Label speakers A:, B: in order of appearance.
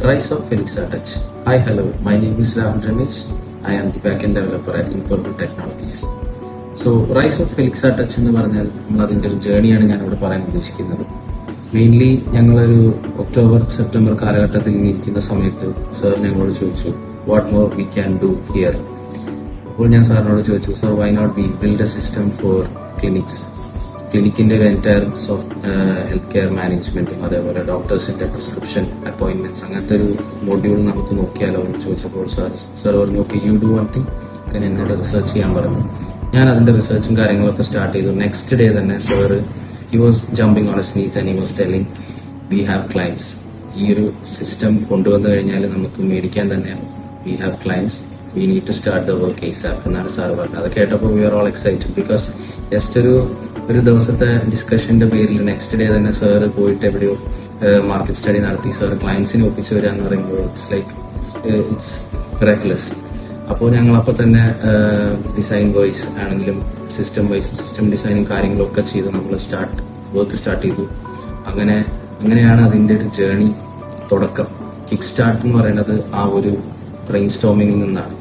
A: Rise of Felixa Touch. Hi, hello. My name is Rahul Ramesh. I am the backend developer at Impurple Technologies. So rise of Felix touch എന്ന് പറഞ്ഞാൽ നമ്മൾ അതിൻ്റെ ഒരു ജേണിയാണ് ഞാനിവിടെ പറയാൻ ഉദ്ദേശിക്കുന്നത്. മെയിൻലി ഞങ്ങളൊരു ഒക്ടോബർ സെപ്റ്റംബർ കാലഘട്ടത്തിൽ ഇരിക്കുന്ന സമയത്ത് സാർ ഞങ്ങളോട് ചോദിച്ചു what more we can do here. അപ്പോൾ ഞാൻ സാറിനോട് ചോദിച്ചു so why not we build a system for clinics. ക്ലിനിക്കിന്റെ ഒരു എൻറ്റയർ ഹെൽത്ത് കെയർ മാനേജ്മെന്റും അതേപോലെ ഡോക്ടേഴ്സിന്റെ പ്രിസ്ക്രിപ്ഷൻ അപ്പോയിന്റ്മെന്റ്സ് അങ്ങനത്തെ ഒരു മൊഡ്യൂൾ നമുക്ക് നോക്കിയാലോ എന്ന് ചോദിച്ചപ്പോൾ സാർ പറഞ്ഞു okay you do one thing, എന്നോട് റിസർച്ച് ചെയ്യാൻ പറഞ്ഞു. ഞാൻ അതിന്റെ റിസർച്ചും കാര്യങ്ങളൊക്കെ സ്റ്റാർട്ട് ചെയ്തു. നെക്സ്റ്റ് ഡേ തന്നെ sir he was jumping on a sneeze and he was telling we have clients. ഈ ഒരു സിസ്റ്റം കൊണ്ടുവന്നു കഴിഞ്ഞാൽ നമുക്ക് മേടിക്കാൻ തന്നെയാണ്. We have clients, we need to start the work ASAP എന്നാണ് സാർ പറഞ്ഞത്. അത് കേട്ടപ്പോൾ we are all excited because just ഒരു ദിവസത്തെ ഡിസ്കഷന്റെ പേരിൽ നെക്സ്റ്റ് ഡേ തന്നെ സാർ പോയിട്ട് എവിടെയോ മാർക്കറ്റ് സ്റ്റഡി നടത്തി സാർ ക്ലയൻസിനെ ഒപ്പിച്ചു വരിക എന്ന് പറയുമ്പോൾ ഇറ്റ്സ് മിറാക്കുലസ്. അപ്പോൾ ഞങ്ങൾ അപ്പോൾ തന്നെ ഡിസൈൻ വൈസ് ആണെങ്കിലും സിസ്റ്റം ഡിസൈനും കാര്യങ്ങളും ഒക്കെ ചെയ്ത് നമ്മൾ വർക്ക് സ്റ്റാർട്ട് ചെയ്തു. അങ്ങനെയാണ് അതിന്റെ ഒരു ജേണി തുടക്കം. കിക്ക് സ്റ്റാർട്ട് എന്ന് പറയുന്നത് ആ ഒരു ബ്രെയിൻ സ്റ്റോമിങ്ങിൽ നിന്നാണ്.